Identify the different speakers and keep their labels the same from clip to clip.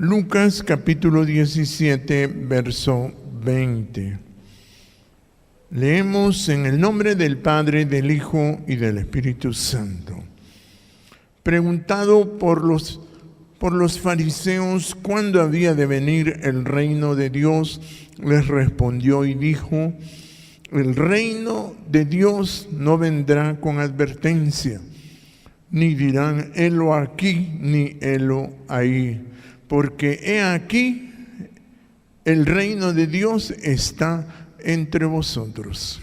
Speaker 1: Lucas capítulo 17, verso 20. Leemos en el nombre del Padre, del Hijo y del Espíritu Santo. Preguntado por los fariseos cuándo había de venir el reino de Dios, les respondió y dijo: el reino de Dios no vendrá con advertencia, ni dirán helo aquí ni helo ahí. Porque he aquí, el reino de Dios está entre vosotros.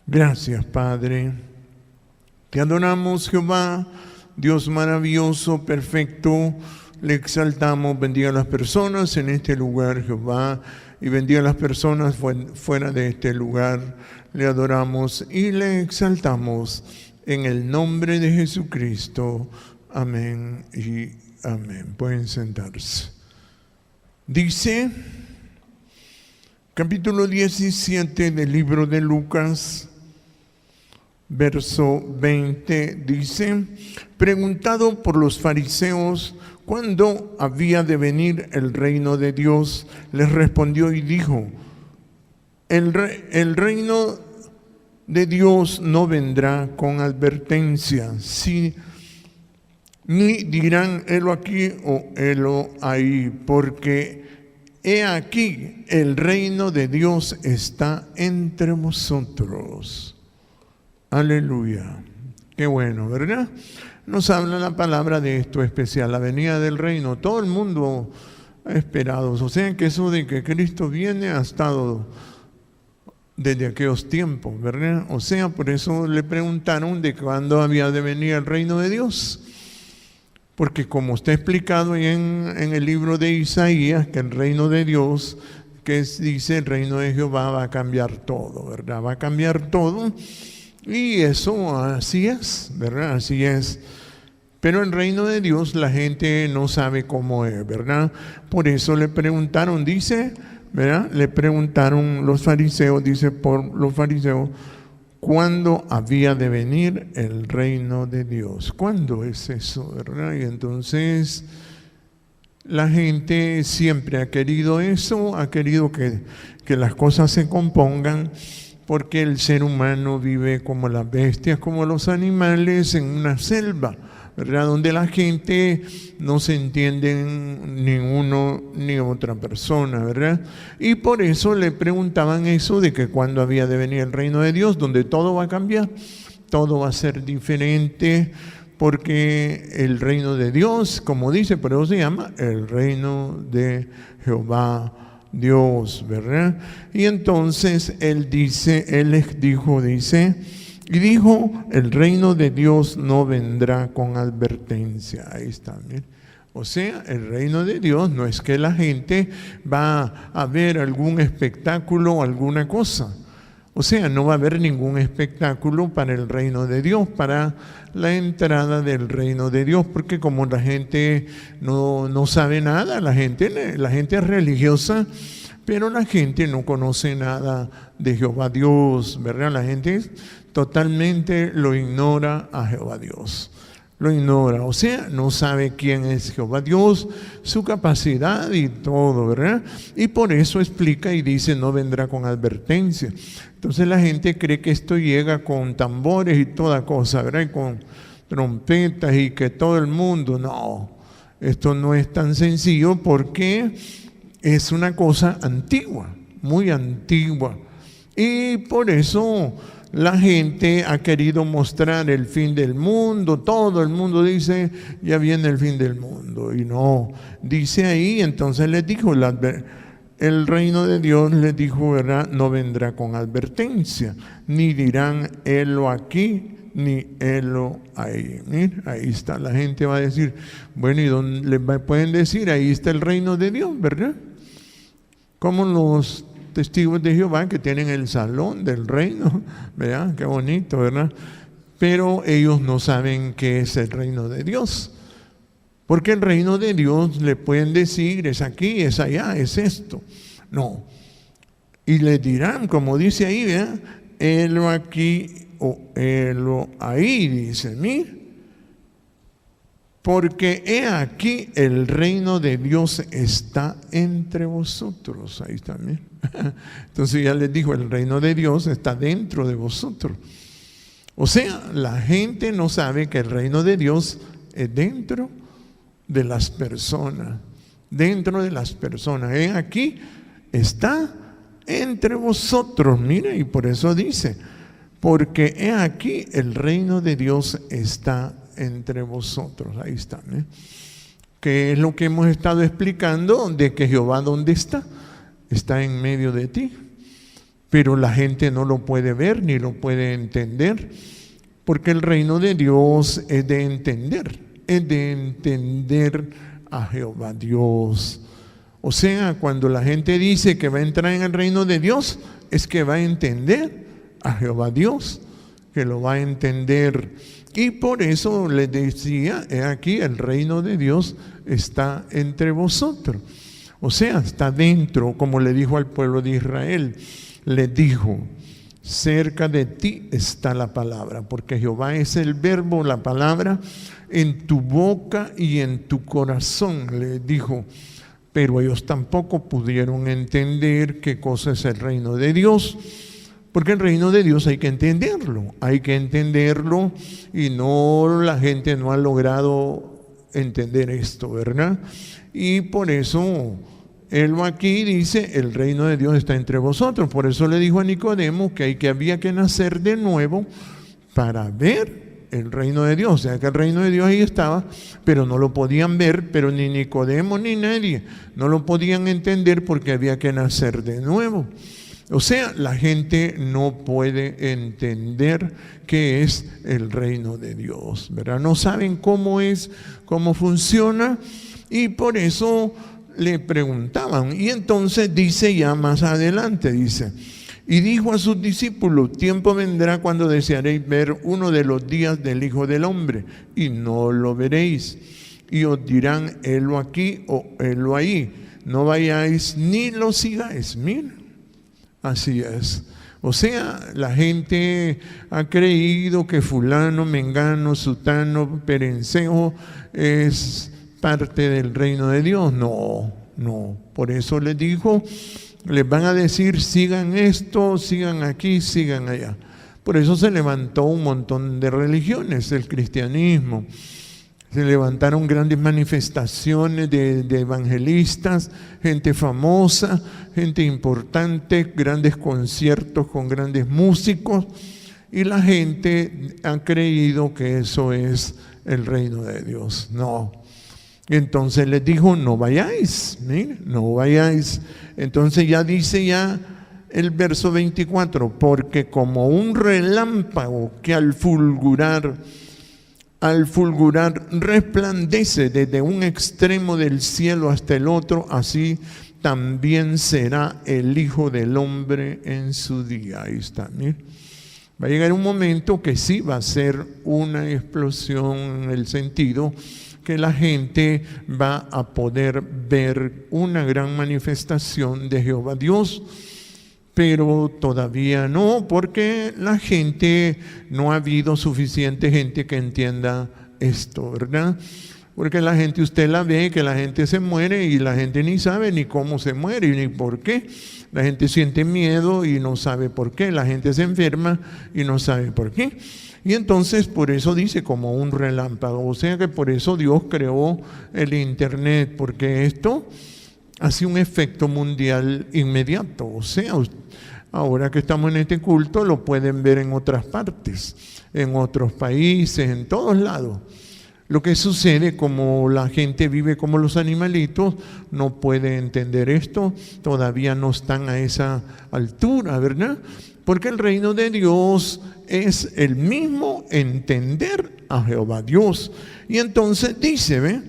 Speaker 1: Gracias, Padre. Te adoramos, Jehová, Dios maravilloso, perfecto. Le exaltamos. Bendiga a las personas en este lugar, Jehová, y bendiga a las personas fuera de este lugar. Le adoramos y le exaltamos en el nombre de Jesucristo. Amén y amén. Pueden sentarse. Dice, capítulo 17 del libro de Lucas, verso 20, dice: preguntado por los fariseos cuándo había de venir el reino de Dios, les respondió y dijo: el reino de Dios no vendrá con advertencia, ni dirán helo aquí o helo ahí, porque he aquí el reino de Dios está entre vosotros. Aleluya. Qué bueno, ¿verdad? Nos habla la palabra de esto especial, la venida del reino. Todo el mundo ha esperado. O sea que eso de que Cristo viene ha estado desde aquellos tiempos, ¿verdad? O sea, por eso le preguntaron de cuándo había de venir el reino de Dios. Porque como está explicado en el libro de Isaías, que el reino de Dios, dice el reino de Jehová, va a cambiar todo, ¿verdad? Va a cambiar todo. Y eso así es, ¿verdad? Así es. Pero el reino de Dios la gente no sabe cómo es, ¿verdad? Por eso le preguntaron, dice, ¿verdad? Le preguntaron los fariseos, dice por los fariseos, ¿cuándo había de venir el reino de Dios? ¿Cuándo es eso, verdad? Y entonces la gente siempre ha querido eso, ha querido que las cosas se compongan, porque el ser humano vive como las bestias, como los animales en una selva, ¿verdad? Donde la gente no se entiende ni uno ni otra persona, ¿verdad? Y por eso le preguntaban eso de que cuándo había de venir el reino de Dios, donde todo va a cambiar, todo va a ser diferente, porque el reino de Dios, como dice, por eso se llama el reino de Jehová Dios, ¿verdad? Y entonces él les dijo, y dijo, el reino de Dios no vendrá con advertencia. Ahí está, miren. O sea, el reino de Dios no es que la gente va a ver algún espectáculo o alguna cosa. O sea, no va a haber ningún espectáculo para el reino de Dios, para la entrada del reino de Dios, porque como la gente no sabe nada, la gente es religiosa, pero la gente no conoce nada de Jehová Dios, ¿verdad? La gente totalmente lo ignora a Jehová Dios. Lo ignora, o sea, no sabe quién es Jehová Dios, su capacidad y todo, ¿verdad? Y por eso explica y dice, no vendrá con advertencia. Entonces la gente cree que esto llega con tambores y toda cosa, ¿verdad? Y con trompetas y que todo el mundo, no, esto no es tan sencillo porque es una cosa antigua, muy antigua. Y por eso la gente ha querido mostrar el fin del mundo. Todo el mundo dice, ya viene el fin del mundo. Y no, dice ahí, entonces les dijo, el reino de Dios les dijo, ¿verdad? No vendrá con advertencia, ni dirán, helo aquí, ni helo ahí. Mira, ahí está, la gente va a decir, bueno, ¿y dónde le pueden decir? Ahí está el reino de Dios, ¿verdad? como los testigos de Jehová que tienen el salón del reino, ¿verdad? Qué bonito, ¿verdad? Pero ellos no saben qué es el reino de Dios. Porque el reino de Dios le pueden decir, es aquí, es allá, es esto. No. Y les dirán, como dice ahí, ¿verdad? Helo aquí o helo ahí, dice, mira. Porque he aquí el reino de Dios está entre vosotros. Ahí está, mira. Entonces ya les dijo, el reino de Dios está dentro de vosotros. O sea, la gente no sabe que el reino de Dios es dentro de las personas. Dentro de las personas. He aquí está entre vosotros. Mira, y por eso dice, porque he aquí el reino de Dios está entre vosotros. Ahí está, ¿eh? Que es lo que hemos estado explicando de que Jehová, ¿dónde está? Está en medio de ti. Pero la gente no lo puede ver ni lo puede entender, porque el reino de Dios es de entender a Jehová Dios. O sea, cuando la gente dice que va a entrar en el reino de Dios, es que va a entender a Jehová Dios, que lo va a entender. Y por eso les decía, he aquí el reino de Dios está entre vosotros. O sea, está dentro, como le dijo al pueblo de Israel. Le dijo, cerca de ti está la palabra, porque Jehová es el verbo, la palabra, en tu boca y en tu corazón, le dijo. Pero ellos tampoco pudieron entender qué cosa es el reino de Dios, porque el reino de Dios hay que entenderlo y no, la gente no ha logrado entender esto, ¿verdad? Y por eso él aquí dice, el reino de Dios está entre vosotros. Por eso le dijo a Nicodemo que había que nacer de nuevo para ver el reino de Dios. O sea que el reino de Dios ahí estaba, pero no lo podían ver, pero ni Nicodemo ni nadie no lo podían entender porque había que nacer de nuevo. O sea, la gente no puede entender qué es el reino de Dios, ¿verdad? No saben cómo es, cómo funciona, y por eso le preguntaban. Y entonces dice ya más adelante, dice, y dijo a sus discípulos, tiempo vendrá cuando desearéis ver uno de los días del Hijo del Hombre, y no lo veréis. Y os dirán, helo aquí o helo ahí. No vayáis ni lo sigáis. Mira, así es. O sea, la gente ha creído que fulano, mengano, sutano, perencejo es parte del reino de Dios. No. Por eso les dijo, les van a decir, sigan esto, sigan aquí, sigan allá. Por eso se levantó un montón de religiones, el cristianismo. Se levantaron grandes manifestaciones de evangelistas, gente famosa, gente importante, grandes conciertos con grandes músicos, y la gente ha creído que eso es el reino de Dios. No. Entonces les dijo, no vayáis, ¿sí? No vayáis. Entonces ya dice el verso 24, porque como un relámpago que al fulgurar resplandece desde un extremo del cielo hasta el otro, así también será el Hijo del Hombre en su día. Ahí está, ¿sí? Va a llegar un momento que sí va a ser una explosión en el sentido que la gente va a poder ver una gran manifestación de Jehová Dios, pero todavía no, porque la gente, no ha habido suficiente gente que entienda esto, ¿verdad? Porque la gente, usted la ve, que la gente se muere y la gente ni sabe ni cómo se muere ni por qué. La gente siente miedo y no sabe por qué. La gente se enferma y no sabe por qué. Y entonces por eso dice como un relámpago. O sea que por eso Dios creó el internet, porque esto hace un efecto mundial inmediato. O sea, ahora que estamos en este culto lo pueden ver en otras partes, en otros países, en todos lados. Lo que sucede, como la gente vive como los animalitos, no puede entender esto, todavía no están a esa altura, ¿verdad? Porque el reino de Dios es el mismo entender a Jehová Dios. Y entonces dice, ¿ve?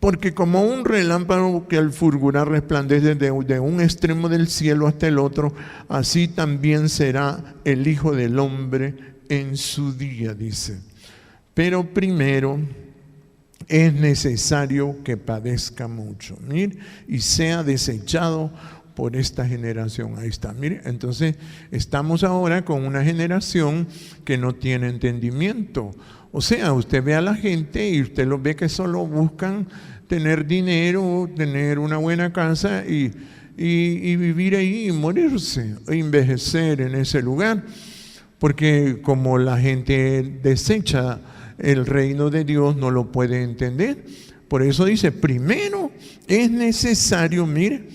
Speaker 1: Porque como un relámpago que al fulgurar resplandece de un extremo del cielo hasta el otro, así también será el Hijo del Hombre en su día, dice. Pero primero es necesario que padezca mucho, mire, y sea desechado por esta generación. Ahí está, mire. Entonces estamos ahora con una generación que no tiene entendimiento. O sea, usted ve a la gente y usted los ve que solo buscan tener dinero, tener una buena casa y vivir ahí y morirse, envejecer en ese lugar. Porque como la gente desecha el reino de Dios, no lo puede entender. Por eso dice, primero es necesario, mire,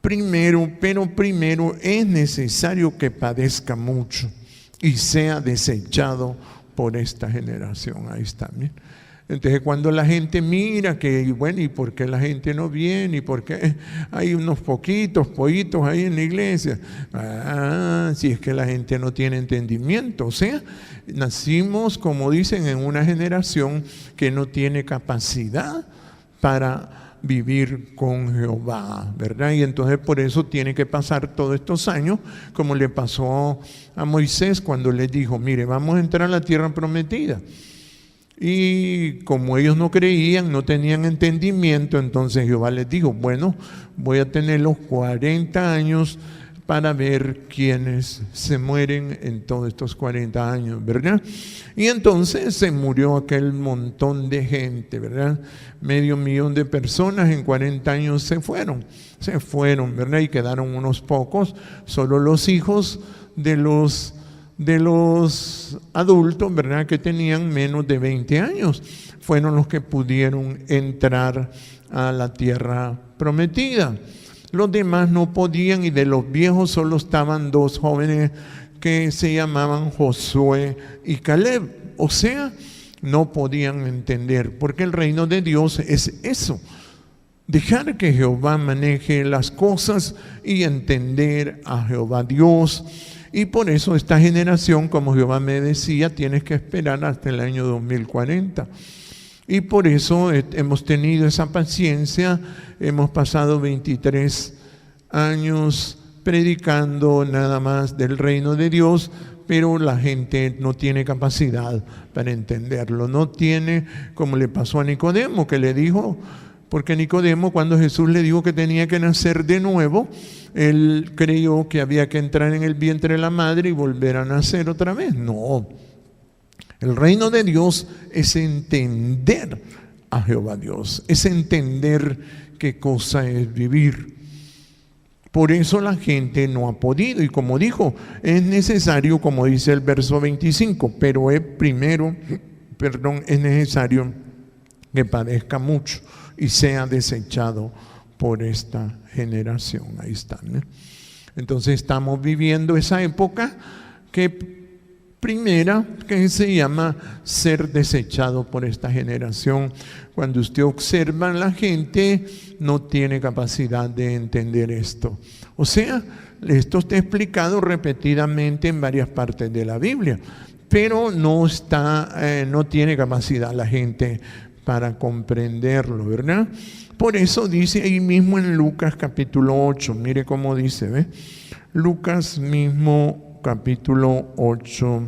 Speaker 1: primero es necesario que padezca mucho y sea desechado por esta generación. Ahí está, mire. Entonces cuando la gente mira que, bueno, ¿y por qué la gente no viene? ¿Y por qué hay unos poquitos pollitos ahí en la iglesia? Si es que la gente no tiene entendimiento. O sea, nacimos, como dicen, en una generación que no tiene capacidad para vivir con Jehová, ¿verdad? Y entonces por eso tiene que pasar todos estos años, como le pasó a Moisés cuando le dijo, mire, vamos a entrar a la tierra prometida. Y como ellos no creían, no tenían entendimiento, entonces Jehová les dijo, bueno, voy a tener los 40 años para ver quiénes se mueren en todos estos 40 años, ¿verdad? Y entonces se murió aquel montón de gente, ¿verdad? 500,000 de personas en 40 años se fueron, ¿verdad? Y quedaron unos pocos, solo los hijos de los adultos, ¿verdad?, que tenían menos de 20 años, fueron los que pudieron entrar a la tierra prometida. Los demás no podían, y de los viejos solo estaban 2 jóvenes que se llamaban Josué y Caleb. O sea, no podían entender, porque el reino de Dios es eso, dejar que Jehová maneje las cosas y entender a Jehová Dios. Y por eso esta generación, como Jehová me decía, tienes que esperar hasta el año 2040. Y por eso hemos tenido esa paciencia, hemos pasado 23 años predicando nada más del reino de Dios, pero la gente no tiene capacidad para entenderlo. No tiene, como le pasó a Nicodemo, que le dijo, porque Nicodemo, cuando Jesús le dijo que tenía que nacer de nuevo, él creyó que había que entrar en el vientre de la madre y volver a nacer otra vez. No, el reino de Dios es entender a Jehová Dios, es entender qué cosa es vivir. Por eso la gente no ha podido, y como dijo, es necesario, como dice el verso 25, pero es necesario que padezca mucho y sea desechado por esta generación. Ahí está, ¿no? Entonces estamos viviendo esa época que se llama ser desechado por esta generación. Cuando usted observa, la gente no tiene capacidad de entender esto. O sea, esto está explicado repetidamente en varias partes de la Biblia, pero no tiene capacidad la gente para comprenderlo, ¿verdad? Por eso dice ahí mismo en Lucas capítulo 8, mire cómo dice, ¿ve? Lucas mismo capítulo 8,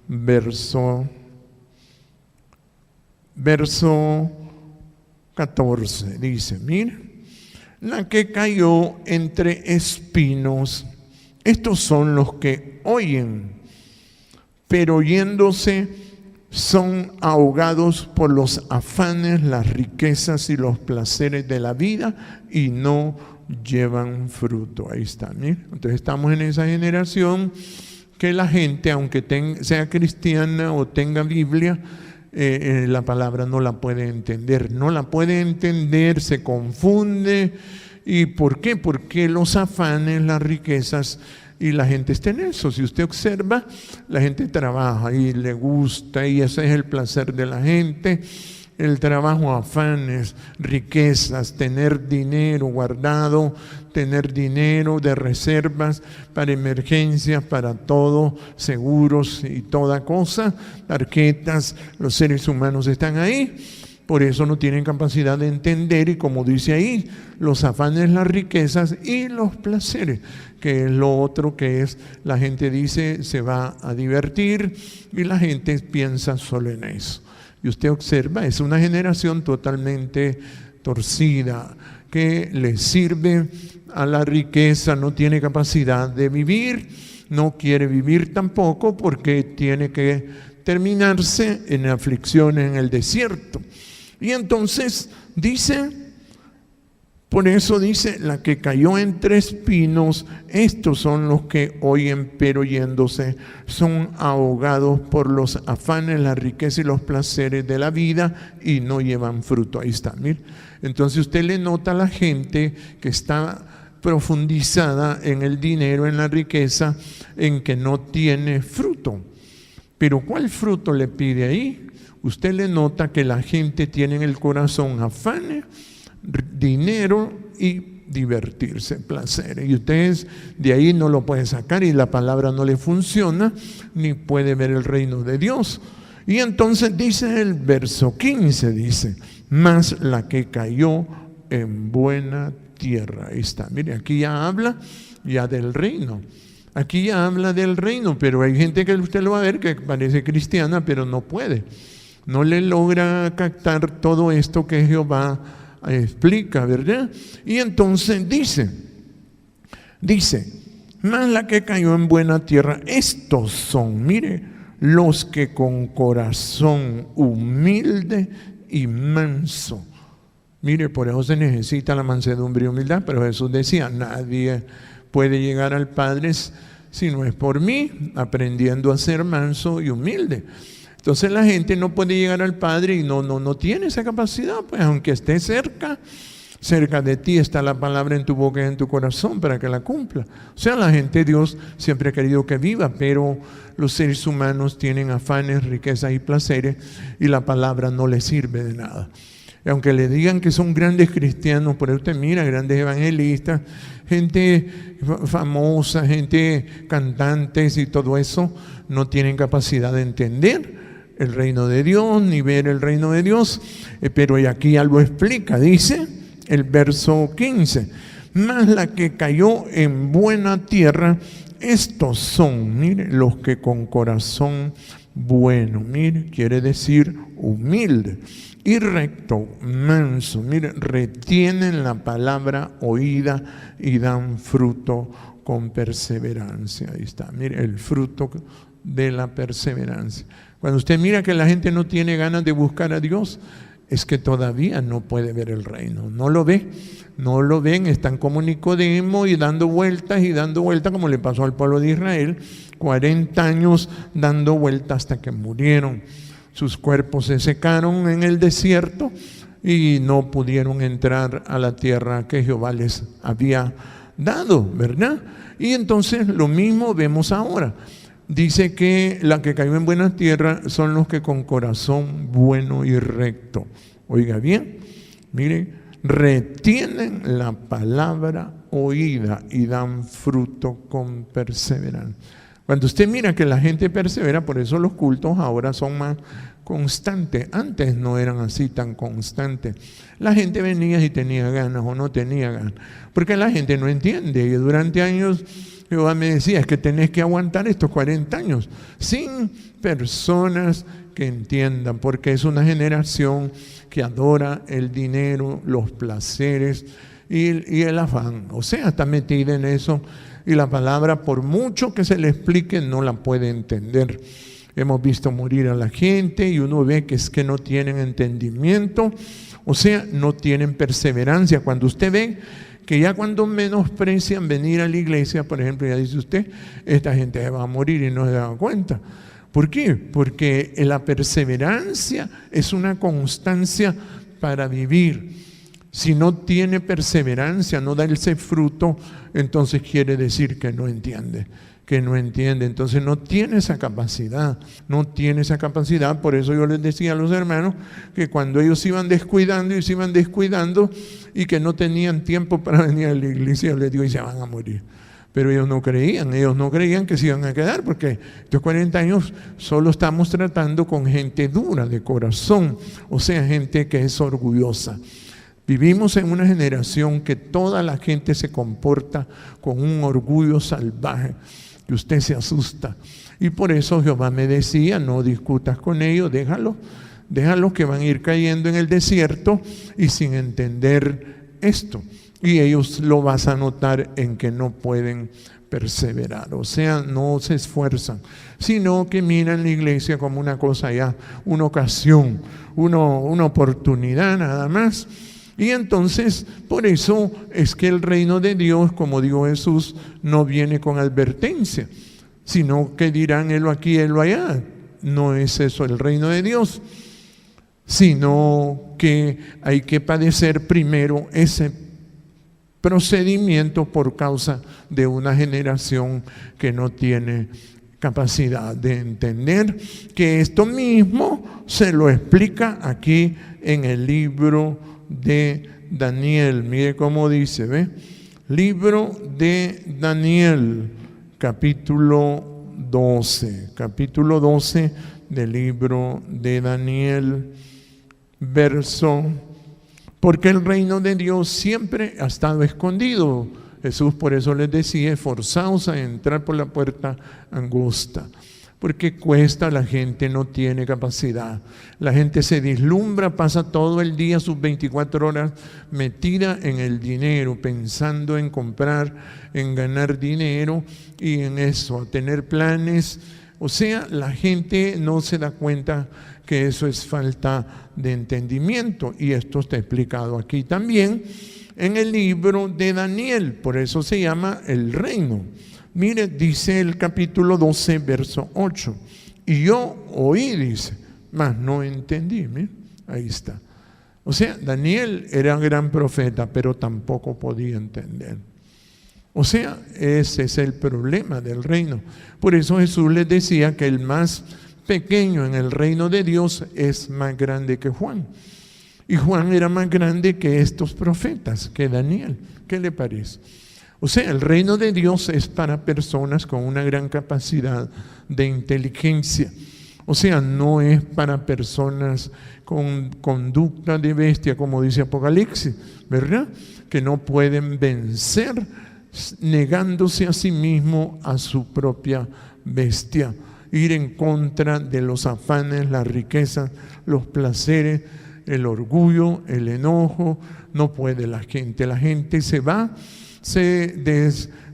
Speaker 1: verso 14, dice, mire, la que cayó entre espinos, estos son los que oyen, pero oyéndose son ahogados por los afanes, las riquezas y los placeres de la vida y no llevan fruto. Ahí está, ¿sí? Entonces estamos en esa generación que la gente, aunque sea cristiana o tenga Biblia, la palabra no la puede entender. No la puede entender, se confunde. ¿Y por qué? Porque los afanes, las riquezas, y la gente está en eso. Si usted observa, la gente trabaja y le gusta, y ese es el placer de la gente. El trabajo, afanes, riquezas, tener dinero guardado, tener dinero de reservas para emergencias, para todo, seguros y toda cosa, tarjetas, los seres humanos están ahí. Por eso no tienen capacidad de entender, y como dice ahí, los afanes, las riquezas y los placeres, que es lo otro que es, la gente dice, se va a divertir y la gente piensa solo en eso. Y usted observa, es una generación totalmente torcida, que le sirve a la riqueza, no tiene capacidad de vivir, no quiere vivir tampoco porque tiene que terminarse en aflicción en el desierto. Y entonces dice, por eso dice, la que cayó entre espinos, estos son los que oyen, pero yéndose son ahogados por los afanes, la riqueza y los placeres de la vida y no llevan fruto. Ahí está, mire. Entonces usted le nota a la gente que está profundizada en el dinero, en la riqueza, en que no tiene fruto. Pero ¿cuál fruto le pide ahí? Usted le nota que la gente tiene en el corazón afanes, dinero y divertirse, placeres. Y ustedes de ahí no lo pueden sacar y la palabra no le funciona, ni puede ver el reino de Dios. Y entonces dice el verso 15, dice, mas la que cayó en buena tierra. Ahí está, mire, aquí ya habla ya del reino. Aquí ya habla del reino, pero hay gente que usted lo va a ver que parece cristiana, pero no puede. No le logra captar todo esto que Jehová explica, ¿verdad? Y entonces dice, mas la que cayó en buena tierra, estos son, mire, los que con corazón humilde y manso. Mire, por eso se necesita la mansedumbre y humildad, pero Jesús decía, nadie puede llegar al Padre si no es por mí, aprendiendo a ser manso y humilde. Entonces la gente no puede llegar al Padre y no tiene esa capacidad, pues aunque esté cerca de ti está la palabra en tu boca y en tu corazón para que la cumpla. O sea, la gente, Dios siempre ha querido que viva, pero los seres humanos tienen afanes, riquezas y placeres y la palabra no les sirve de nada. Y aunque le digan que son grandes cristianos, por eso usted mira, grandes evangelistas, gente famosa, gente cantantes y todo eso, no tienen capacidad de entender el reino de Dios, ni ver el reino de Dios. Pero aquí algo explica, dice el verso 15, mas la que cayó en buena tierra, estos son, mire, los que con corazón bueno, mire, quiere decir humilde y recto, manso, mire, retienen la palabra oída y dan fruto con perseverancia. Ahí está, mire, el fruto de la perseverancia. Cuando usted mira que la gente no tiene ganas de buscar a Dios, es que todavía no puede ver el reino, no lo ven, están como Nicodemo y dando vueltas como le pasó al pueblo de Israel, 40 años dando vueltas hasta que murieron. Sus cuerpos se secaron en el desierto y no pudieron entrar a la tierra que Jehová les había dado, ¿verdad? Y entonces lo mismo vemos ahora. Dice que la que cayó en buena tierra son los que con corazón bueno y recto. Oiga bien, mire, retienen la palabra oída y dan fruto con perseverancia. Cuando usted mira que la gente persevera, por eso los cultos ahora son más constantes. Antes no eran así tan constantes. La gente venía si tenía ganas o no tenía ganas, porque la gente no entiende. Y durante años Jehová me decía, es que tenés que aguantar estos 40 años sin personas que entiendan, porque es una generación que adora el dinero, los placeres y el afán. O sea, está metida en eso y la palabra, por mucho que se le explique, no la puede entender. Hemos visto morir a la gente y uno ve que es que no tienen entendimiento, o sea, no tienen perseverancia. Cuando usted ve que ya cuando menosprecian venir a la iglesia, por ejemplo, ya dice usted, esta gente se va a morir y no se da cuenta. ¿Por qué? Porque la perseverancia es una constancia para vivir. Si no tiene perseverancia, no da ese fruto, entonces quiere decir que no entiende. Entonces no tiene esa capacidad, por eso yo les decía a los hermanos que cuando ellos se iban descuidando y que no tenían tiempo para venir a la iglesia, les digo, y se van a morir, Pero ellos no creían que se iban a quedar, porque estos 40 años solo estamos tratando con gente dura de corazón, o sea, gente que es orgullosa. Vivimos en una generación que toda la gente se comporta con un orgullo salvaje, que usted se asusta. Y por eso Jehová me decía, no discutas con ellos, déjalos que van a ir cayendo en el desierto y sin entender esto. Y ellos lo vas a notar en que no pueden perseverar, o sea, no se esfuerzan, sino que miran la iglesia como una cosa ya, una ocasión, una oportunidad nada más. Y entonces, por eso es que el reino de Dios, como dijo Jesús, no viene con advertencia, sino que dirán helo aquí, helo allá. No es eso el reino de Dios, sino que hay que padecer primero ese procedimiento por causa de una generación que no tiene capacidad de entender, que esto mismo se lo explica aquí en el libro de Daniel. Mire cómo dice, ¿ve? Libro de Daniel, capítulo 12 del libro de Daniel, verso. Porque el reino de Dios siempre ha estado escondido. Jesús por eso les decía, esforzaos a entrar por la puerta angosta. Porque cuesta, la gente no tiene capacidad. La gente se deslumbra, pasa todo el día, sus 24 horas metida en el dinero, pensando en comprar, en ganar dinero y en eso, a tener planes. O sea, la gente no se da cuenta que eso es falta de entendimiento, y esto está explicado aquí también en el libro de Daniel, por eso se llama el reino. Mire, dice el capítulo 12, verso 8, y yo oí, dice, mas no entendí. Mire, ahí está. O sea, Daniel era un gran profeta, pero tampoco podía entender. O sea, ese es el problema del reino. Por eso Jesús les decía que el más pequeño en el reino de Dios es más grande que Juan. Y Juan era más grande que estos profetas, que Daniel. ¿Qué le parece? O sea, el reino de Dios es para personas con una gran capacidad de inteligencia. O sea, no es para personas con conducta de bestia, como dice Apocalipsis, ¿verdad? Que no pueden vencer negándose a sí mismo a su propia bestia. Ir en contra de los afanes, las riquezas, los placeres, el orgullo, el enojo. No puede la gente se va,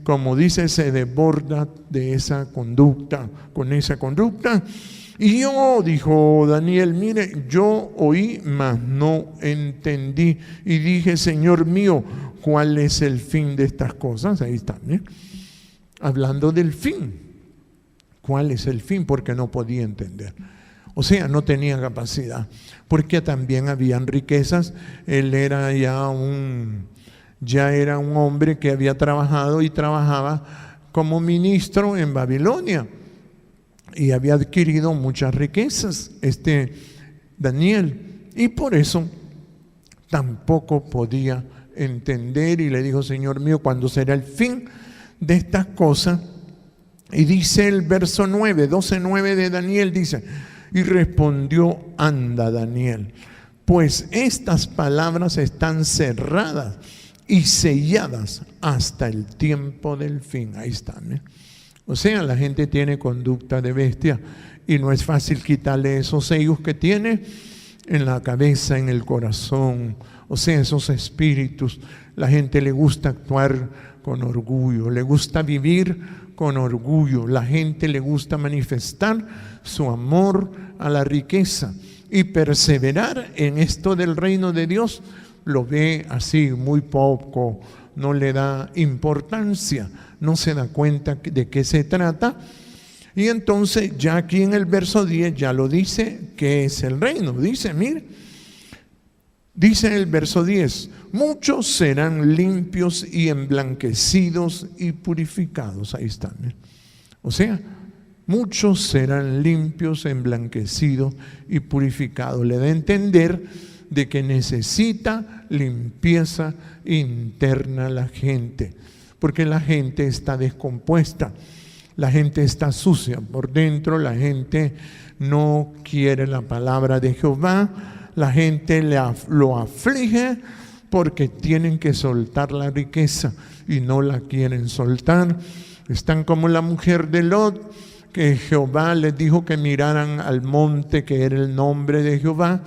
Speaker 1: como dice, se desborda de esa conducta, con esa conducta. Y yo, dijo Daniel, mire, yo oí, mas no entendí. Y dije, Señor mío, ¿cuál es el fin de estas cosas? Ahí está, ¿eh? Hablando del fin. ¿Cuál es el fin? Porque no podía entender. O sea, no tenía capacidad. Porque también habían riquezas. Él era ya un hombre que había trabajado y trabajaba como ministro en Babilonia. Y había adquirido muchas riquezas, Daniel. Y por eso tampoco podía entender. Y le dijo, Señor mío, ¿cuándo será el fin de estas cosas? Y dice el verso 9, 12:9 de Daniel, dice, y respondió, anda Daniel, pues estas palabras están cerradas y selladas hasta el tiempo del fin. Ahí están, ¿eh? O sea, la gente tiene conducta de bestia y no es fácil quitarle esos sellos que tiene en la cabeza, en el corazón. O sea, esos espíritus. La gente le gusta actuar con orgullo, le gusta vivir con orgullo. La gente le gusta manifestar su amor a la riqueza y perseverar en esto del reino de Dios. Lo ve así muy poco, no le da importancia, no se da cuenta de qué se trata. Y entonces ya aquí en el verso 10 ya lo dice, ¿qué es el reino? Dice, mire, dice el verso 10, muchos serán limpios y emblanquecidos y purificados. Ahí están, ¿eh? O sea, muchos serán limpios, emblanquecidos y purificados. Le da a entender de que necesita limpieza interna la gente. porque la gente está descompuesta, la gente está sucia por dentro, la gente no quiere la palabra de Jehová, la gente lo aflige porque tienen que soltar la riqueza y no la quieren soltar. Están como la mujer de Lot, que Jehová les dijo que miraran al monte, que era el nombre de Jehová,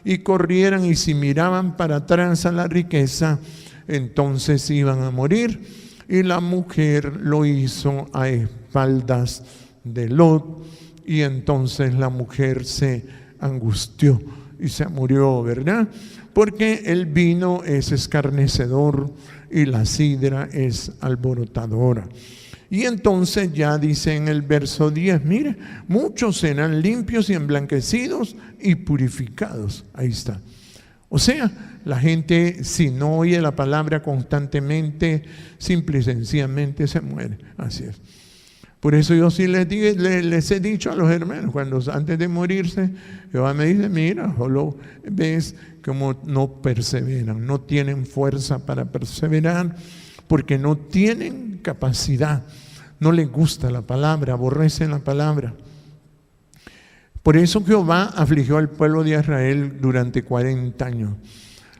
Speaker 1: y corrieran, y si miraban para atrás a la riqueza, entonces iban a morir. Y la mujer lo hizo a espaldas de Lot, y entonces la mujer se angustió y se murió, ¿verdad? Porque el vino es escarnecedor y la sidra es alborotadora. Y entonces ya dice en el verso 10, mire, muchos serán limpios y emblanquecidos y purificados. Ahí está. O sea, la gente, si no oye la palabra constantemente, simple y sencillamente se muere. Así es. Por eso yo sí les he dicho a los hermanos, cuando antes de morirse, Jehová me dice, mira, solo ves como no perseveran, no tienen fuerza para perseverar, porque no tienen capacidad, no les gusta la palabra, aborrecen la palabra. Por eso Jehová afligió al pueblo de Israel durante 40 años.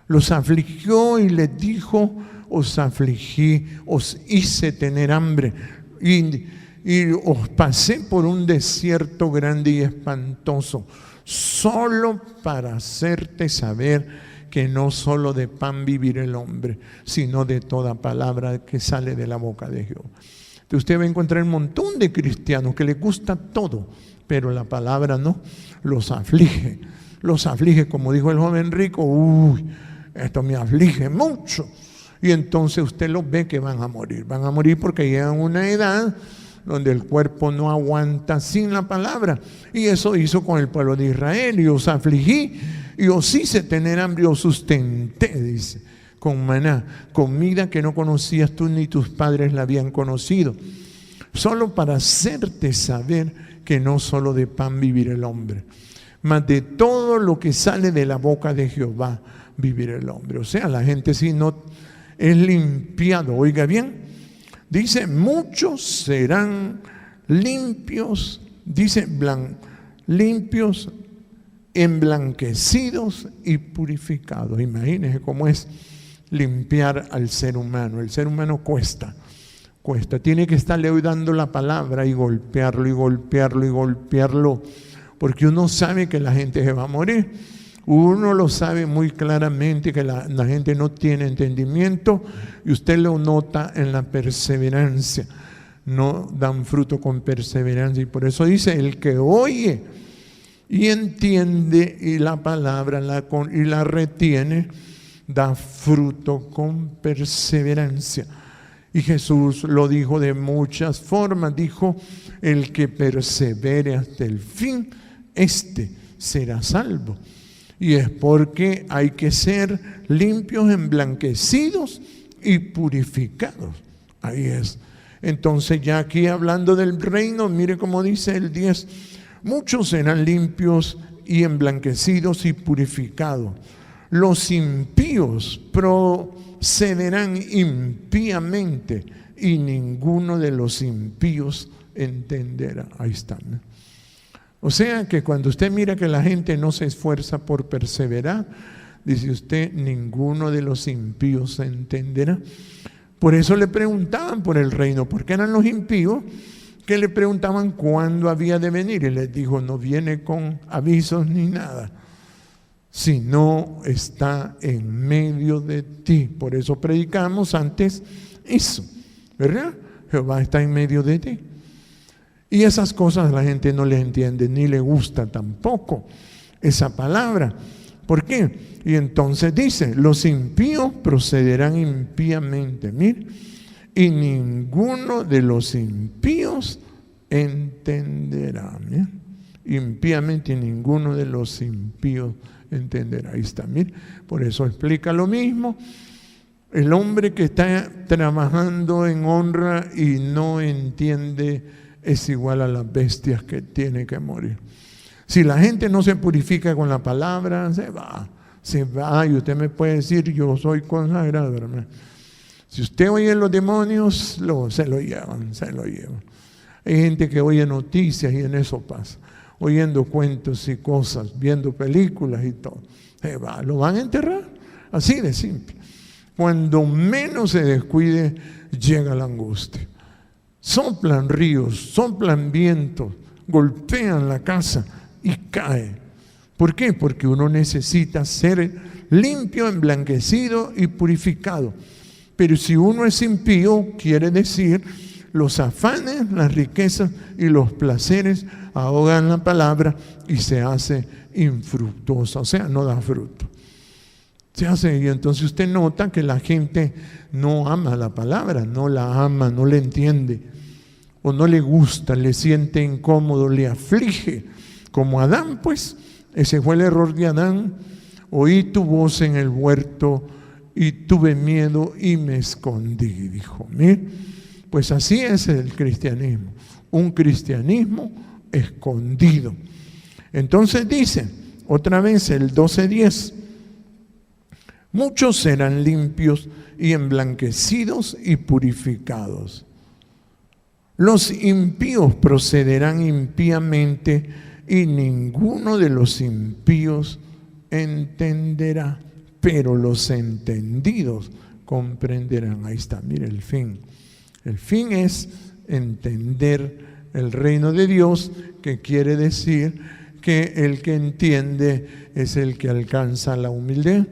Speaker 1: Los afligió y les dijo, os afligí, os hice tener hambre y os pasé por un desierto grande y espantoso, solo para hacerte saber que no solo de pan vivirá el hombre, sino de toda palabra que sale de la boca de Jehová. Entonces usted va a encontrar un montón de cristianos que les gusta todo, pero la palabra no, los aflige, como dijo el joven rico, uy, esto me aflige mucho. Y entonces usted los ve que van a morir porque llegan a una edad donde el cuerpo no aguanta sin la palabra. Y eso hizo con el pueblo de Israel. Y os afligí, y os hice tener hambre, y os sustenté, dice, con maná, comida que no conocías tú ni tus padres la habían conocido, solo para hacerte saber que no solo de pan vivirá el hombre, mas de todo lo que sale de la boca de Jehová vivirá el hombre. O sea, la gente si no es limpiado, oiga bien, dice, muchos serán limpios, dice, limpios, emblanquecidos y purificados. Imagínense cómo es limpiar al ser humano. El ser humano cuesta. Tiene que estarle hoy dando la palabra y golpearlo, porque uno sabe que la gente se va a morir. Uno lo sabe muy claramente que la gente no tiene entendimiento, y usted lo nota en la perseverancia. No dan fruto con perseverancia, y por eso dice, el que oye y entiende y la palabra y la retiene, da fruto con perseverancia. Y Jesús lo dijo de muchas formas, dijo, el que persevere hasta el fin, este será salvo. Y es porque hay que ser limpios, emblanquecidos y purificados. Ahí es. Entonces ya aquí hablando del reino, mire cómo dice el 10, muchos serán limpios y emblanquecidos y purificados. Los impíos procederán impíamente, y ninguno de los impíos entenderá. Ahí está, ¿no? O sea que cuando usted mira que la gente no se esfuerza por perseverar, dice usted, ninguno de los impíos se entenderá. Por eso le preguntaban por el reino, porque eran los impíos que le preguntaban cuándo había de venir. Y les dijo, no viene con avisos ni nada, sino está en medio de ti. Por eso predicamos antes eso, ¿verdad? Jehová está en medio de ti. Y esas cosas la gente no les entiende, ni le gusta tampoco esa palabra. ¿Por qué? Y entonces dice, los impíos procederán impíamente, mire, y ninguno de los impíos entenderá. Mire, impíamente, y ninguno de los impíos entenderá. Ahí está, mire, por eso explica lo mismo. El hombre que está trabajando en honra y no entiende es igual a las bestias que tiene que morir. Si la gente no se purifica con la palabra, se va. Y usted me puede decir, yo soy consagrado, hermano. Si usted oye los demonios, se lo llevan. Hay gente que oye noticias y en eso pasa, oyendo cuentos y cosas, viendo películas y todo. Lo van a enterrar, así de simple. Cuando menos se descuide, llega la angustia. Soplan ríos, soplan vientos, golpean la casa y cae. ¿Por qué? Porque uno necesita ser limpio, emblanquecido y purificado. Pero si uno es impío, quiere decir los afanes, las riquezas y los placeres ahogan la palabra y se hace infructuosa, o sea, no da fruto. Se hace, y entonces usted nota que la gente no ama la palabra, no la ama, no la entiende, o no le gusta, le siente incómodo, le aflige, como Adán, pues. Ese fue el error de Adán. Oí tu voz en el huerto y tuve miedo y me escondí, dijo. Mire, pues así es el cristianismo, un cristianismo escondido. Entonces dice, otra vez el 12:10, muchos serán limpios y emblanquecidos y purificados. Los impíos procederán impíamente y ninguno de los impíos entenderá, pero los entendidos comprenderán. Ahí está, mire el fin. El fin es entender el reino de Dios, que quiere decir que el que entiende es el que alcanza la humildad.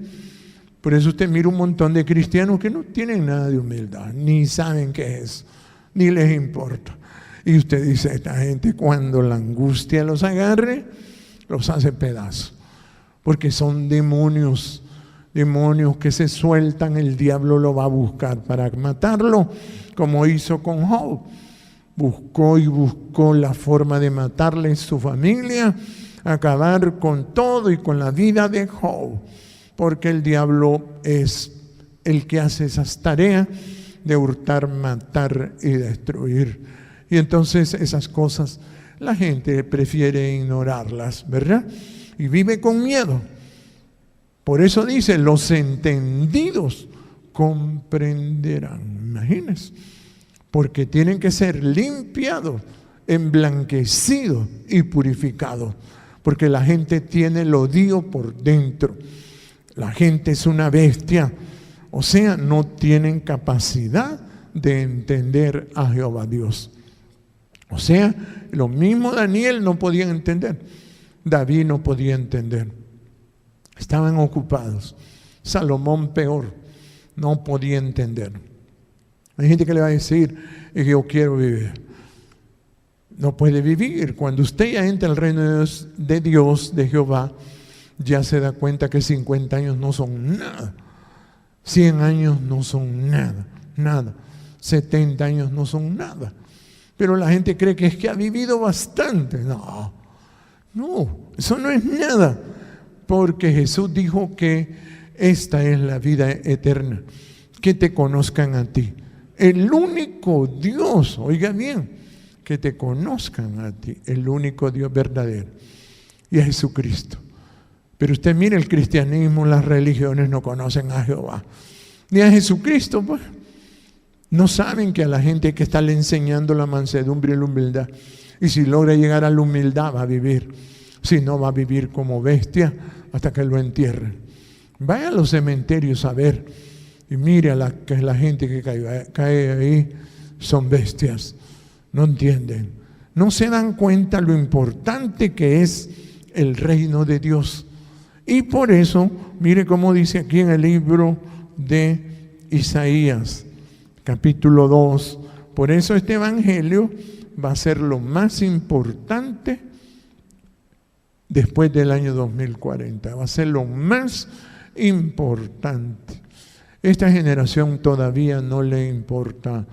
Speaker 1: Por eso usted mira un montón de cristianos que no tienen nada de humildad, ni saben qué es, ni les importa. Y usted dice, esta gente cuando la angustia los agarre, los hace pedazos. Porque son demonios que se sueltan, el diablo lo va a buscar para matarlo, como hizo con Job. Buscó y buscó la forma de matarle a su familia, acabar con todo y con la vida de Job. Porque el diablo es el que hace esas tareas de hurtar, matar y destruir. Y entonces esas cosas la gente prefiere ignorarlas, ¿verdad? Y vive con miedo. Por eso dice, los entendidos comprenderán. Imagínense. Porque tienen que ser limpiados, emblanquecidos y purificados. Porque la gente tiene el odio por dentro. La gente es una bestia. O sea, no tienen capacidad de entender a Jehová Dios. O sea, lo mismo Daniel no podía entender, David no podía entender. Estaban ocupados. Salomón peor, no podía entender. Hay gente que le va a decir, yo quiero vivir. No puede vivir. Cuando usted ya entra al reino de Dios, de Jehová, ya se da cuenta que 50 años no son nada. 100 años no son nada. 70 años no son nada. Pero la gente cree que es que ha vivido bastante. No, eso no es nada. Porque Jesús dijo que esta es la vida eterna, que te conozcan a ti. El único Dios, oiga bien, que te conozcan a ti, el único Dios verdadero, y a Jesucristo. Pero usted mire, el cristianismo, las religiones no conocen a Jehová, ni a Jesucristo, pues. No saben que a la gente hay que estarle enseñando la mansedumbre y la humildad. Y si logra llegar a la humildad, va a vivir. Si no, va a vivir como bestia hasta que lo entierren. Vaya a los cementerios a ver y mire a la gente que cae ahí, son bestias. No entienden. No se dan cuenta lo importante que es el reino de Dios. Y por eso, mire cómo dice aquí en el libro de Isaías, capítulo 2. Por eso este evangelio va a ser lo más importante después del año 2040. Va a ser lo más importante. Esta generación todavía no le importa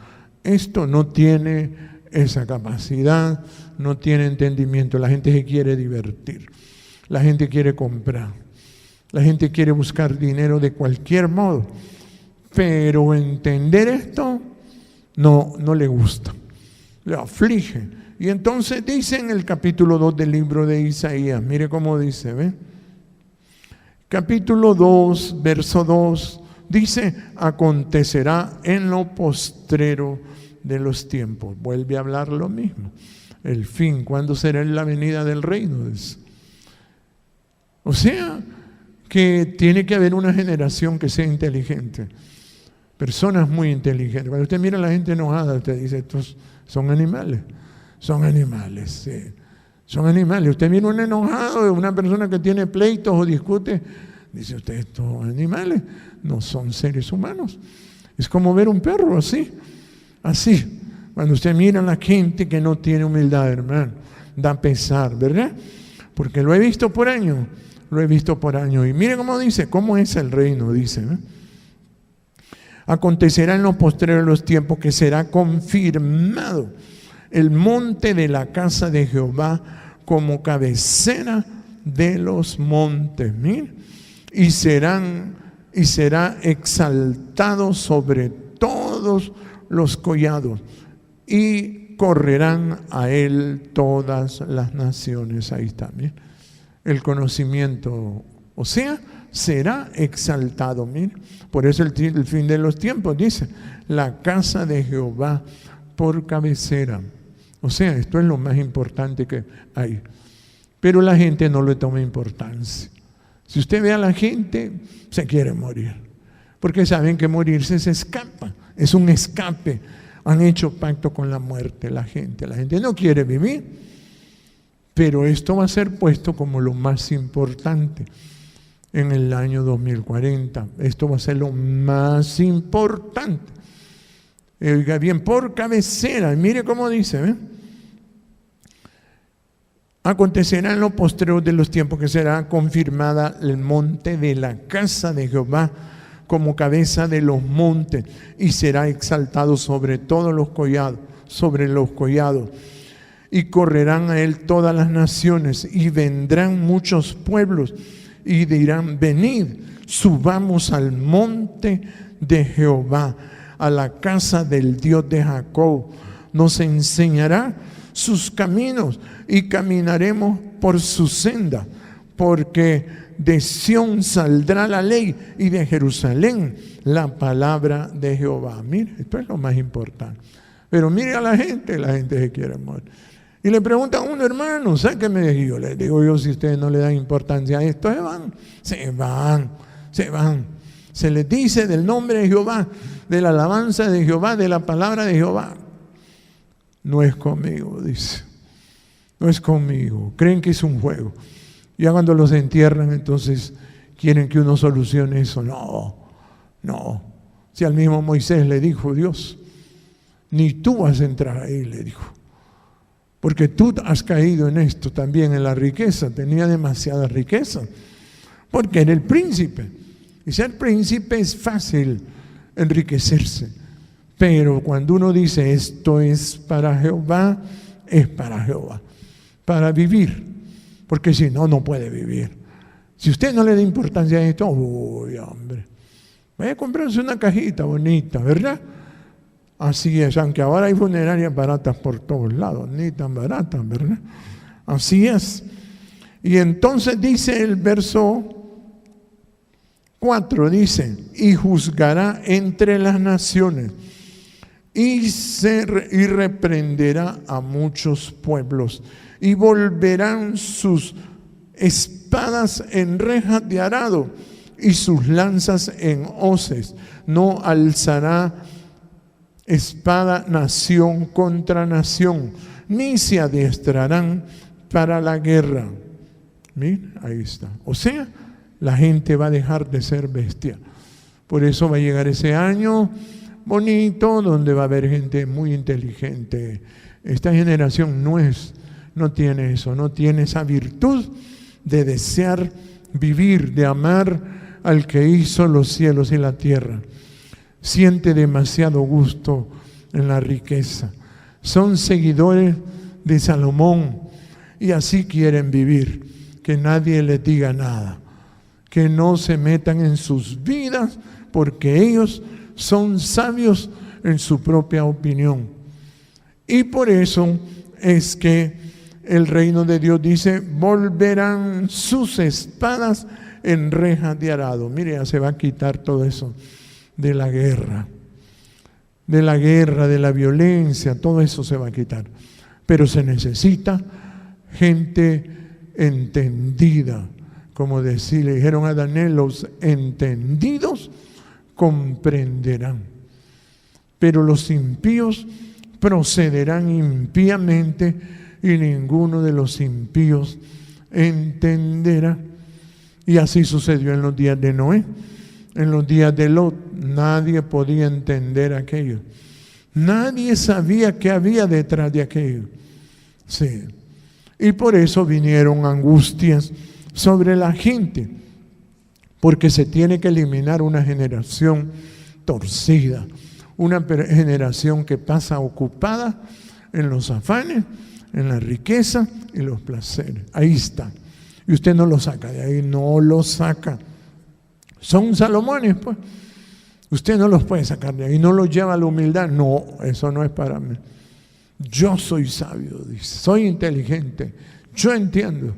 Speaker 1: esto, no tiene esa capacidad, no tiene entendimiento. La gente se quiere divertir, la gente quiere comprar, la gente quiere buscar dinero de cualquier modo. Pero entender esto no le gusta, le aflige. Y entonces dice en el capítulo 2 del libro de Isaías, mire cómo dice, ¿ve? Capítulo 2, verso 2, dice, acontecerá en lo postrero de los tiempos. Vuelve a hablar lo mismo. El fin, ¿cuándo será la venida del reino? O sea, que tiene que haber una generación que sea inteligente. Personas muy inteligentes. Cuando usted mira a la gente enojada, usted dice, estos son animales. Son animales, sí. Son animales. Usted mira un enojado, una persona que tiene pleitos o discute, dice usted, estos animales no son seres humanos. Es como ver un perro así. Así. Cuando usted mira a la gente que no tiene humildad, hermano, da pesar, ¿verdad? Porque lo he visto por años. Lo he visto por años. Y mire cómo dice, cómo es el reino, dice. Acontecerá en los postreros de los tiempos que será confirmado el monte de la casa de Jehová como cabecera de los montes. Mire, y será exaltado sobre todos los collados y correrán a él todas las naciones. Ahí está, mire. El conocimiento, o sea, será exaltado. Mire, por eso el fin de los tiempos dice, la casa de Jehová por cabecera. O sea, esto es lo más importante que hay. Pero la gente no le toma importancia. Si usted ve a la gente, se quiere morir. Porque saben que morirse se escapa. Es un escape. Han hecho pacto con la muerte la gente. La gente no quiere vivir. Pero esto va a ser puesto como lo más importante en el año 2040. Esto va a ser lo más importante. Oiga bien, por cabecera. Mire cómo dice, ¿eh? Acontecerá en los postreros de los tiempos que será confirmada el monte de la casa de Jehová como cabeza de los montes y será exaltado sobre todos los collados, y correrán a él todas las naciones y vendrán muchos pueblos y dirán, venid, subamos al monte de Jehová, a la casa del Dios de Jacob, nos enseñará sus caminos y caminaremos por su senda, porque de Sión saldrá la ley y de Jerusalén la palabra de Jehová. Mire, esto es lo más importante. Pero mire a la gente se quiere morir. Y le pregunta a uno, hermano, sáqueme de aquí. Yo le digo, si ustedes no le dan importancia a esto, se van. Se les dice del nombre de Jehová, de la alabanza de Jehová, de la palabra de Jehová. No es conmigo, dice. No es conmigo. Creen que es un juego. Ya cuando los entierran, entonces quieren que uno solucione eso. No. Si al mismo Moisés le dijo Dios, ni tú vas a entrar ahí, le dijo. Porque tú has caído en esto también, en la riqueza. Tenía demasiada riqueza. Porque era el príncipe. Y ser príncipe es fácil enriquecerse. Pero cuando uno dice esto es para Jehová, es para Jehová. Para vivir. Porque si no, no puede vivir. Si usted no le da importancia a esto, uy, hombre. Vaya a comprarse una cajita bonita, ¿verdad? Así es, aunque ahora hay funerarias baratas por todos lados, ni tan baratas, ¿verdad? Así es. Y entonces dice el verso 4, dice, y juzgará entre las naciones y reprenderá a muchos pueblos y volverán sus espadas en rejas de arado y sus lanzas en hoces. No alzará espada nación contra nación, ni se adiestrarán para la guerra. Miren, ahí está. O sea, la gente va a dejar de ser bestia. Por eso va a llegar ese año bonito, donde va a haber gente muy inteligente. Esta generación no tiene eso, no tiene esa virtud de desear vivir, de amar al que hizo los cielos y la tierra. Siente demasiado gusto en la riqueza. Son seguidores de Salomón y así quieren vivir. Que nadie les diga nada. Que no se metan en sus vidas porque ellos son sabios en su propia opinión. Y por eso es que el reino de Dios dice, volverán sus espadas en rejas de arado. Mire, ya se va a quitar todo eso de la guerra, de la violencia, todo eso se va a quitar. Pero se necesita gente entendida, como le dijeron a Daniel, los entendidos comprenderán, pero los impíos procederán impíamente y ninguno de los impíos entenderá. Y así sucedió en los días de Noé, en los días de Lot. Nadie podía entender aquello, nadie sabía qué había detrás de aquello. Sí. Y por eso vinieron angustias sobre la gente, porque se tiene que eliminar una generación torcida, una generación que pasa ocupada en los afanes, en la riqueza y los placeres. Ahí está. Y usted no lo saca de ahí, no lo saca. Son Salomones, pues. Usted no los puede sacar de ahí, no los lleva a la humildad. No, eso no es para mí. Yo soy sabio, dice, soy inteligente, yo entiendo.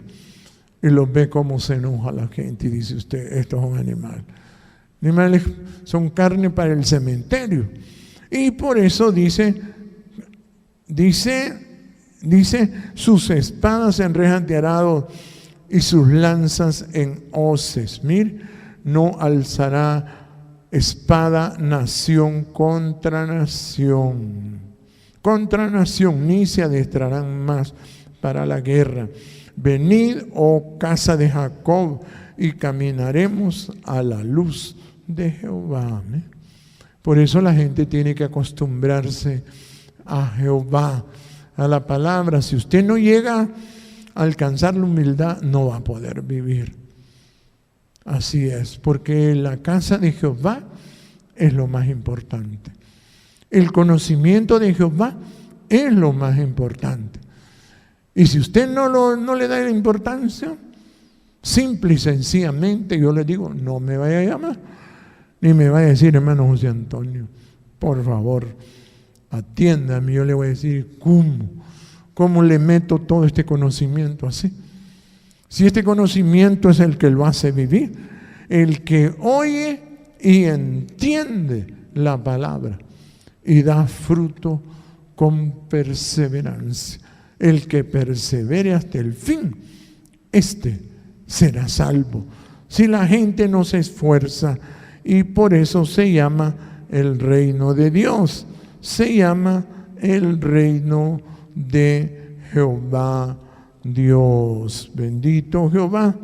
Speaker 1: Y los ve cómo se enoja la gente y dice usted, esto es un animal. Animales son carne para el cementerio. Y por eso dice, sus espadas en rejas de arado y sus lanzas en hoces. Mire, no alzará espada nación contra nación. Contra nación, ni se adestrarán más para la guerra. Venid, oh casa de Jacob, y caminaremos a la luz de Jehová. Por eso la gente tiene que acostumbrarse a Jehová, a la palabra. Si usted no llega a alcanzar la humildad, no va a poder vivir. Así es, porque la casa de Jehová es lo más importante. El conocimiento de Jehová es lo más importante. Y si usted no le da la importancia, simple y sencillamente, yo le digo, no me vaya a llamar, ni me vaya a decir, hermano José Antonio, por favor, atiéndame. Yo le voy a decir, ¿cómo le meto todo este conocimiento así? Si este conocimiento es el que lo hace vivir, el que oye y entiende la palabra y da fruto con perseverancia. El que persevere hasta el fin, este será salvo. Si la gente no se esfuerza, y por eso se llama el reino de Dios, se llama el reino de Jehová Dios. Bendito Jehová.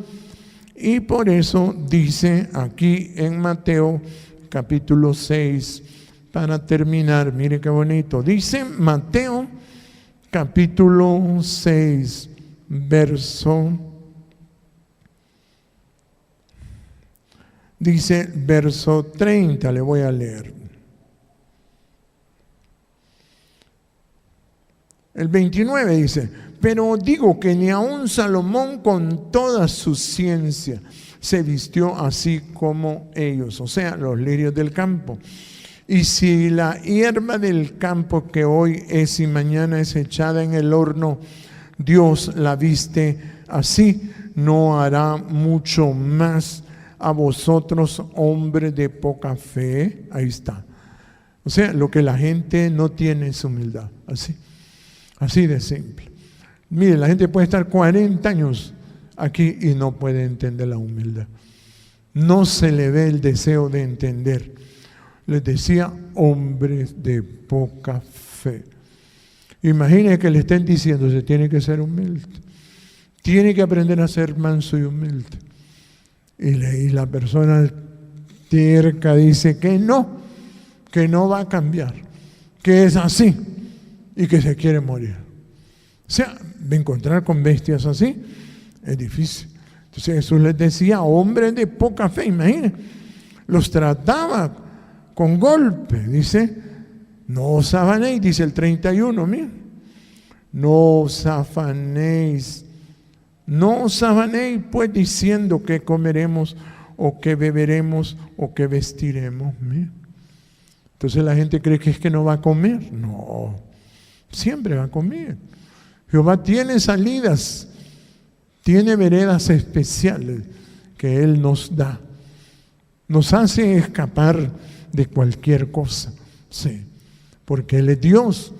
Speaker 1: Y por eso dice aquí en Mateo capítulo 6, para terminar, mire qué bonito, dice Mateo capítulo 6, verso 30, le voy a leer. El 29 dice, pero digo que ni aun Salomón con toda su ciencia se vistió así como ellos, o sea, los lirios del campo. Y si la hierba del campo que hoy es y mañana es echada en el horno, Dios la viste así, no hará mucho más a vosotros, hombres de poca fe. Ahí está. O sea, lo que la gente no tiene es humildad. Así de simple. Mire, la gente puede estar 40 años aquí y no puede entender la humildad. No se le ve el deseo de entender. Les decía, hombres de poca fe. Imagine que le estén diciendo, se tiene que ser humilde. Tiene que aprender a ser manso y humilde. Y la persona terca dice que no va a cambiar, que es así y que se quiere morir. O sea, de encontrar con bestias así es difícil. Entonces Jesús les decía, hombres de poca fe, imagínense, los trataba con golpe. Dice, no os afanéis, dice el 31, mira, no os afanéis pues diciendo que comeremos o que beberemos o que vestiremos. Mira. Entonces la gente cree que es que no va a comer. No, siempre va a comer. Jehová tiene salidas, tiene veredas especiales que Él nos da. Nos hace escapar de cualquier cosa, sí, porque Él es Dios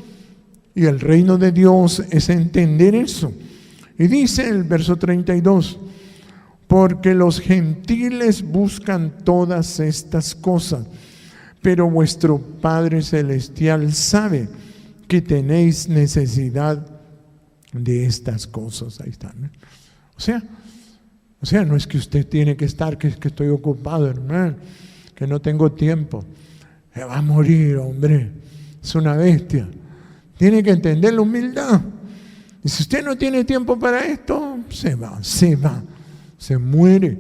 Speaker 1: y el reino de Dios es entender eso. Y dice el verso 32, porque los gentiles buscan todas estas cosas, pero vuestro Padre Celestial sabe que tenéis necesidad de estas cosas. Ahí están, ¿eh? O sea, no es que usted tiene que estar, que estoy ocupado, hermano, que no tengo tiempo. Se va a morir, hombre. Es una bestia. Tiene que entender la humildad. Y si usted no tiene tiempo para esto, se va, se muere.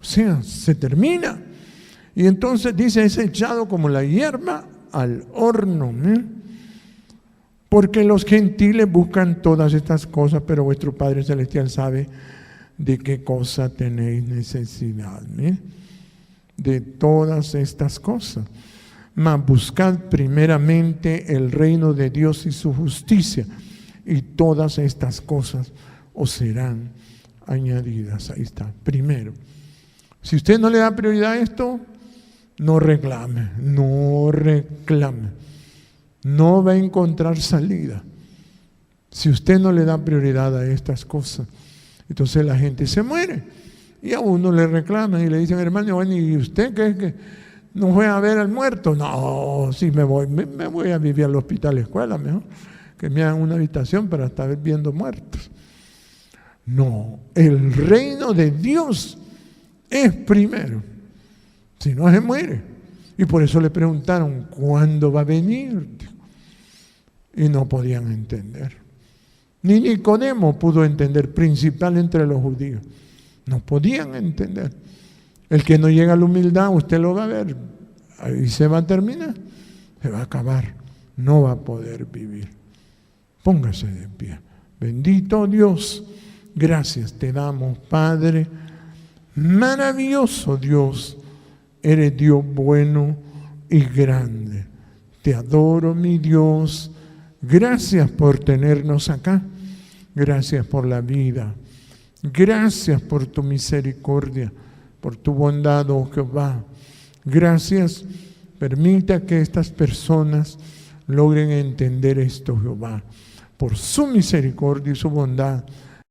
Speaker 1: O sea, se termina. Y entonces dice, es echado como la hierba al horno. Porque los gentiles buscan todas estas cosas, pero vuestro Padre Celestial sabe de qué cosa tenéis necesidad. De todas estas cosas. Mas buscad primeramente el reino de Dios y su justicia, y todas estas cosas os serán añadidas. Ahí está. Primero, si usted no le da prioridad a esto, no reclame. No va a encontrar salida. Si usted no le da prioridad a estas cosas, entonces la gente se muere. Y a uno le reclaman y le dicen, hermano, bueno, ¿y usted qué es que no fue a ver al muerto? No, sí me voy a vivir al hospital escuela mejor, que me hagan una habitación para estar viendo muertos. No, el reino de Dios es primero, si no se muere. Y por eso le preguntaron, ¿cuándo va a venir? Y no podían entender. Ni Nicodemo pudo entender, principal entre los judíos. No podían entender. El que no llega a la humildad, usted lo va a ver, ahí se va a terminar, se va a acabar, no va a poder vivir. Póngase de pie. Bendito Dios, gracias te damos, Padre. Maravilloso Dios, eres Dios bueno y grande. Te adoro, mi Dios. Gracias por tenernos acá. Gracias por la vida. Gracias por tu misericordia, por tu bondad, oh Jehová. Gracias. Permita que estas personas logren entender esto, Jehová. Por su misericordia y su bondad,